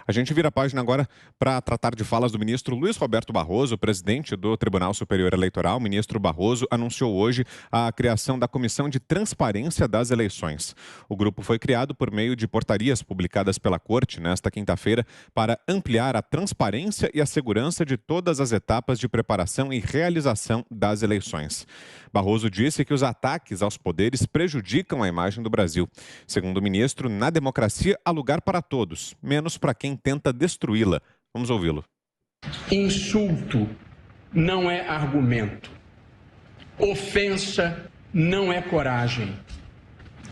A gente vira a página agora para tratar de falas do ministro Luiz Roberto Barroso, presidente do Tribunal Superior Eleitoral. O ministro Barroso anunciou hoje a criação da Comissão de Transparência das Eleições. O grupo foi criado por meio de portarias publicadas pela Corte nesta quinta-feira para ampliar a transparência e a segurança de todas as etapas de preparação e realização das eleições. Barroso disse que os ataques aos poderes prejudicam a imagem do Brasil. Segundo o ministro, na democracia há lugar para todos, menos para quem tenta destruí-la. Vamos ouvi-lo. Insulto não é argumento. Ofensa não é coragem.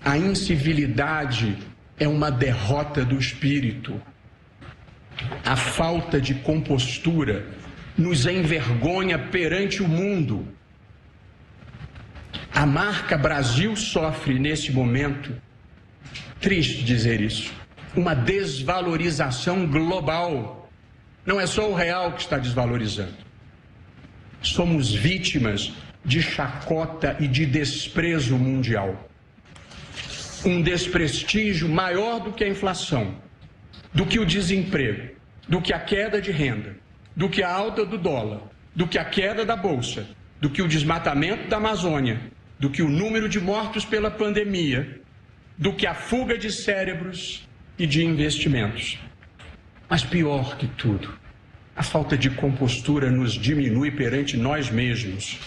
A incivilidade é uma derrota do espírito. A falta de compostura nos envergonha perante o mundo. A marca Brasil sofre nesse momento, triste dizer isso, uma desvalorização global. Não é só o real que está desvalorizando. Somos vítimas de chacota e de desprezo mundial. Um desprestígio maior do que a inflação, do que o desemprego, do que a queda de renda, do que a alta do dólar, do que a queda da bolsa, do que o desmatamento da Amazônia, do que o número de mortos pela pandemia, do que a fuga de cérebros e de investimentos. Mas pior que tudo, a falta de compostura nos diminui perante nós mesmos.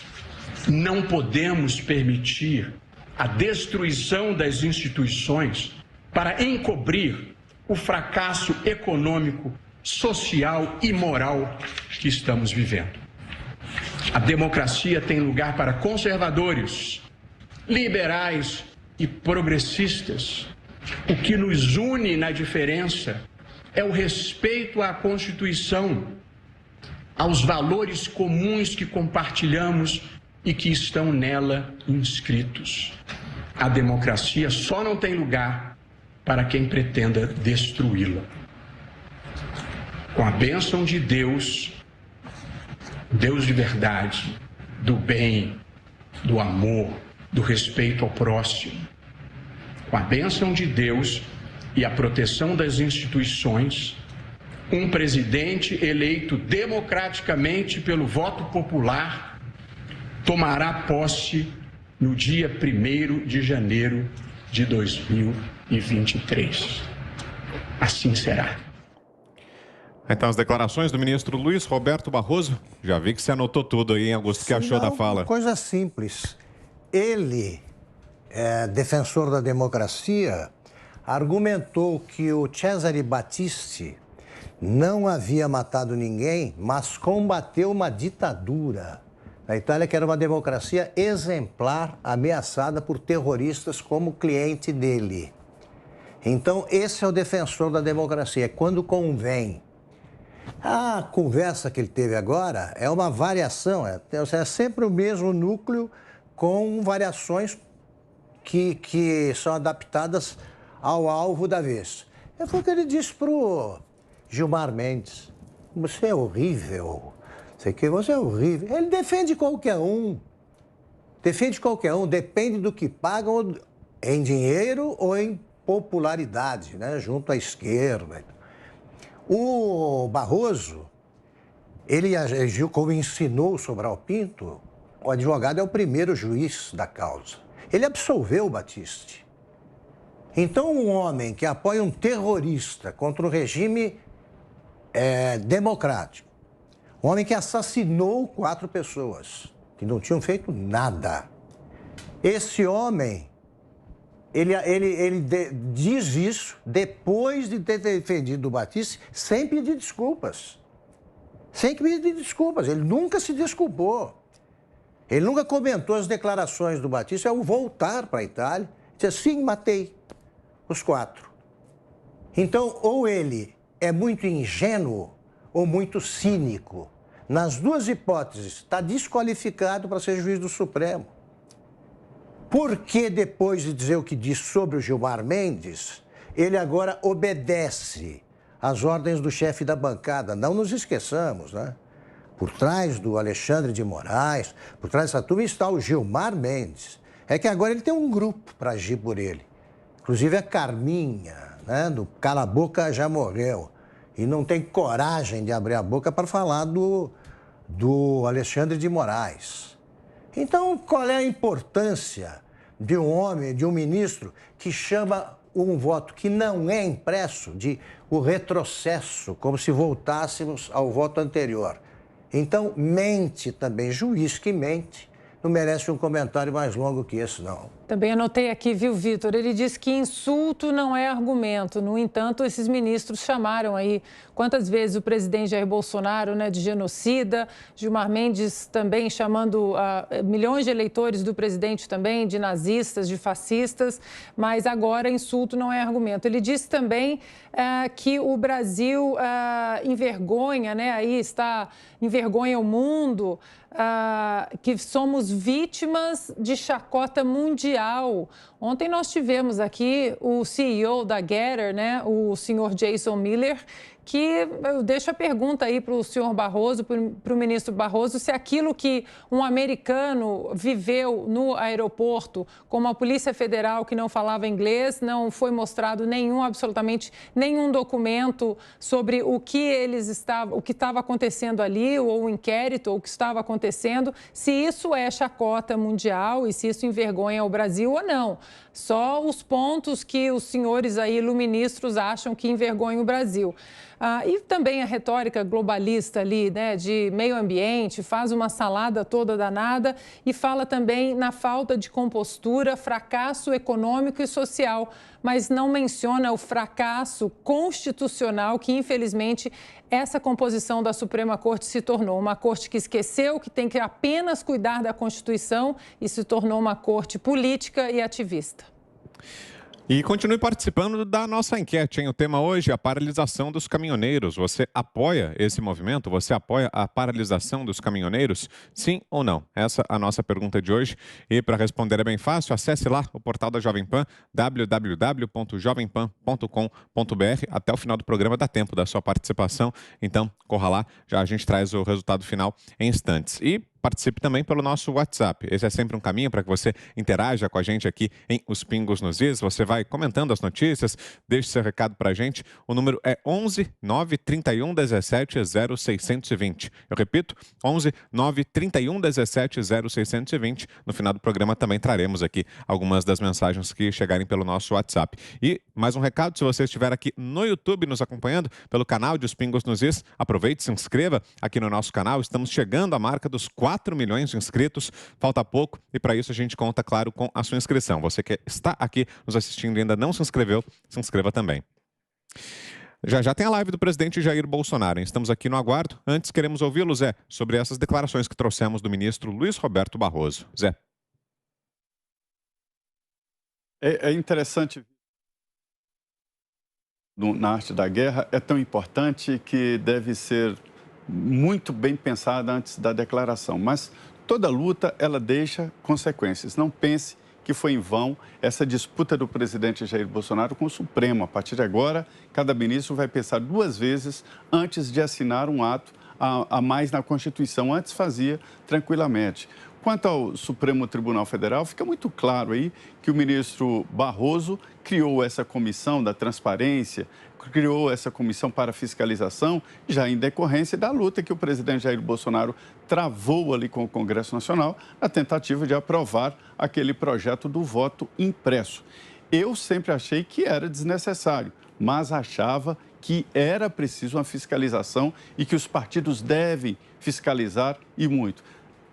Não podemos permitir a destruição das instituições para encobrir o fracasso econômico, social e moral que estamos vivendo. A democracia tem lugar para conservadores, liberais e progressistas. O que nos une na diferença é o respeito à Constituição, aos valores comuns que compartilhamos e que estão nela inscritos. A democracia só não tem lugar para quem pretenda destruí-la. Com a bênção de Deus, Deus de verdade, do bem, do amor, do respeito ao próximo. Com a bênção de Deus e a proteção das instituições, um presidente eleito democraticamente pelo voto popular tomará posse no dia 1º de janeiro de 2023. Assim será. Então, as declarações do ministro Luiz Roberto Barroso. Já vi que você anotou tudo aí, hein, Augusto? O que achou da fala? Coisa simples. Ele, defensor da democracia, argumentou que o Cesare Battisti não havia matado ninguém, mas combateu uma ditadura na Itália, que era uma democracia exemplar, ameaçada por terroristas como cliente dele. Então, esse é o defensor da democracia, quando convém. A conversa que ele teve agora é uma variação, é sempre o mesmo núcleo com variações que são adaptadas ao alvo da vez. Foi o que ele disse para o Gilmar Mendes: você é horrível, sei que você é horrível. Ele defende qualquer um, depende do que pagam em dinheiro ou em popularidade, né, junto à esquerda. O Barroso, ele agiu como ensinou o Sobral Pinto. O advogado é o primeiro juiz da causa. Ele absolveu o Battisti. Então, um homem que apoia um terrorista contra o regime democrático, um homem que assassinou 4 pessoas, que não tinham feito nada, esse homem, ele diz isso depois de ter defendido o Battisti sem pedir desculpas. Sem pedir desculpas. Ele nunca se desculpou. Ele nunca comentou as declarações do Battisti ao voltar para a Itália. Disse: sim, matei os 4. Então, ou ele é muito ingênuo ou muito cínico. Nas duas hipóteses, está desqualificado para ser juiz do Supremo. Porque depois de dizer o que disse sobre o Gilmar Mendes, ele agora obedece às ordens do chefe da bancada. Não nos esqueçamos, né? Por trás do Alexandre de Moraes, por trás dessa turma está o Gilmar Mendes. É que agora ele tem um grupo para agir por ele. Inclusive a Carminha, né, do Cala a Boca Já Morreu. e não tem coragem de abrir a boca para falar do Alexandre de Moraes. Então, qual é a importância de um homem, de um ministro, que chama um voto que não é impresso de o retrocesso, como se voltássemos ao voto anterior? Então, mente também. Juiz que mente não merece um comentário mais longo que esse, não. Também anotei aqui, viu, Vitor? Ele disse que insulto não é argumento. No entanto, esses ministros chamaram aí quantas vezes o presidente Jair Bolsonaro, né, de genocida, Gilmar Mendes também chamando milhões de eleitores do presidente também de nazistas, de fascistas, mas agora insulto não é argumento. Ele disse também que o Brasil envergonha, né, envergonha o mundo, que somos vítimas de chacota mundial. Ontem nós tivemos aqui o CEO da Getter, né, o senhor Jason Miller, que eu deixo a pergunta aí para o senhor Barroso, para o ministro Barroso, se aquilo que um americano viveu no aeroporto, como a Polícia Federal que não falava inglês, não foi mostrado absolutamente nenhum documento sobre o que estava acontecendo ali, ou o inquérito, ou o que estava acontecendo, se isso é chacota mundial e se isso envergonha o Brasil ou não. Só os pontos que os senhores aí, iluministros, acham que envergonham o Brasil. E também a retórica globalista ali, né, de meio ambiente, faz uma salada toda danada e fala também na falta de compostura, fracasso econômico e social, mas não menciona o fracasso constitucional que, infelizmente, essa composição da Suprema Corte se tornou. Uma corte que esqueceu que tem que apenas cuidar da Constituição e se tornou uma corte política e ativista. E continue participando da nossa enquete, hein? O tema hoje é a paralisação dos caminhoneiros. Você apoia esse movimento? Você apoia a paralisação dos caminhoneiros? Sim ou não? Essa é a nossa pergunta de hoje. E para responder é bem fácil, acesse lá o portal da Jovem Pan, www.jovempan.com.br. Até o final do programa dá tempo da sua participação. Então, corra lá, já a gente traz o resultado final em instantes. E participe também pelo nosso WhatsApp. Esse é sempre um caminho para que você interaja com a gente aqui em Os Pingos nos Is. Você vai comentando as notícias, deixe seu recado para a gente. O número é 11 931 17 0620. Eu repito, 11 931 17 0620. No final do programa também traremos aqui algumas das mensagens que chegarem pelo nosso WhatsApp. E mais um recado, se você estiver aqui no YouTube nos acompanhando pelo canal de Os Pingos nos Is, aproveite e se inscreva aqui no nosso canal. Estamos chegando à marca dos 4 milhões de inscritos, falta pouco e para isso a gente conta, claro, com a sua inscrição. Você que está aqui nos assistindo e ainda não se inscreveu, se inscreva também. Já tem a live do presidente Jair Bolsonaro, hein? Estamos aqui no aguardo. Antes, queremos ouvi-lo, Zé, sobre essas declarações que trouxemos do ministro Luiz Roberto Barroso. Zé. É interessante. Na arte da guerra é tão importante que deve ser muito bem pensada antes da declaração, mas toda luta ela deixa consequências. Não pense que foi em vão essa disputa do presidente Jair Bolsonaro com o Supremo. A partir de agora, cada ministro vai pensar 2 vezes antes de assinar um ato a mais na Constituição. Antes fazia tranquilamente. Quanto ao Supremo Tribunal Federal, fica muito claro aí que o ministro Barroso criou essa comissão da transparência, criou essa comissão para fiscalização, já em decorrência da luta que o presidente Jair Bolsonaro travou ali com o Congresso Nacional, na tentativa de aprovar aquele projeto do voto impresso. Eu sempre achei que era desnecessário, mas achava que era preciso uma fiscalização e que os partidos devem fiscalizar e muito.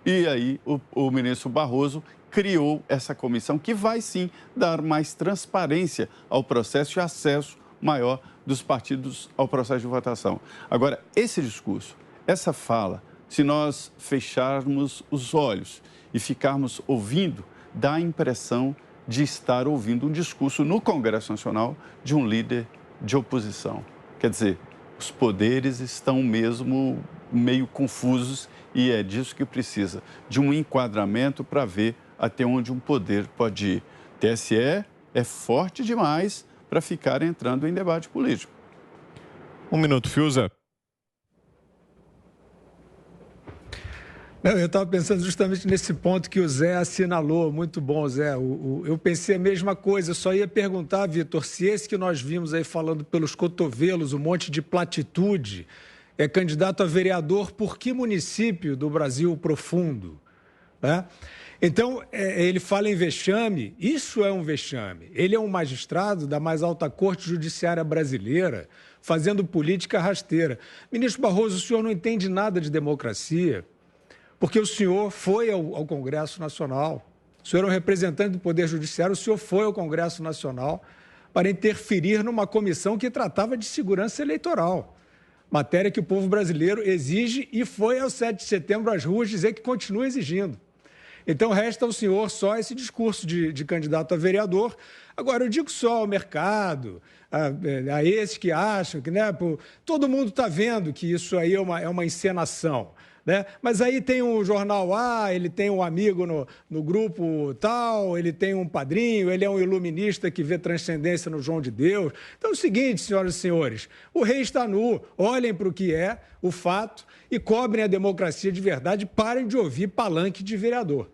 E aí o ministro Barroso criou essa comissão que vai sim dar mais transparência ao processo e acesso maior dos partidos ao processo de votação. Agora, esse discurso, essa fala, se nós fecharmos os olhos e ficarmos ouvindo, dá a impressão de estar ouvindo um discurso no Congresso Nacional de um líder de oposição. Quer dizer, os poderes estão mesmo meio confusos e é disso que precisa, de um enquadramento para ver até onde um poder pode ir. TSE é forte demais para ficar entrando em debate político. 1 minuto, Fiuza. Não, eu estava pensando justamente nesse ponto que o Zé assinalou. Muito bom, Zé. Eu pensei a mesma coisa. Eu só ia perguntar, Vitor, se esse que nós vimos aí falando pelos cotovelos, um monte de platitude, é candidato a vereador por que município do Brasil profundo? Né? Então, ele fala em vexame, isso é um vexame. Ele é um magistrado da mais alta corte judiciária brasileira, fazendo política rasteira. Ministro Barroso, o senhor não entende nada de democracia, porque o senhor foi ao Congresso Nacional, o senhor é um representante do Poder Judiciário, o senhor foi ao Congresso Nacional para interferir numa comissão que tratava de segurança eleitoral. Matéria que o povo brasileiro exige e foi ao 7 de setembro às ruas dizer que continua exigindo. Então, resta ao senhor só esse discurso de candidato a vereador. Agora, eu digo só ao mercado, a esses que acham que, né, todo mundo está vendo que isso aí é uma encenação. Né? Mas aí tem um jornal A, ele tem um amigo no grupo tal, ele tem um padrinho, ele é um iluminista que vê transcendência no João de Deus. Então é o seguinte, senhoras e senhores, o rei está nu, olhem para o que é o fato e cobrem a democracia de verdade, parem de ouvir palanque de vereador.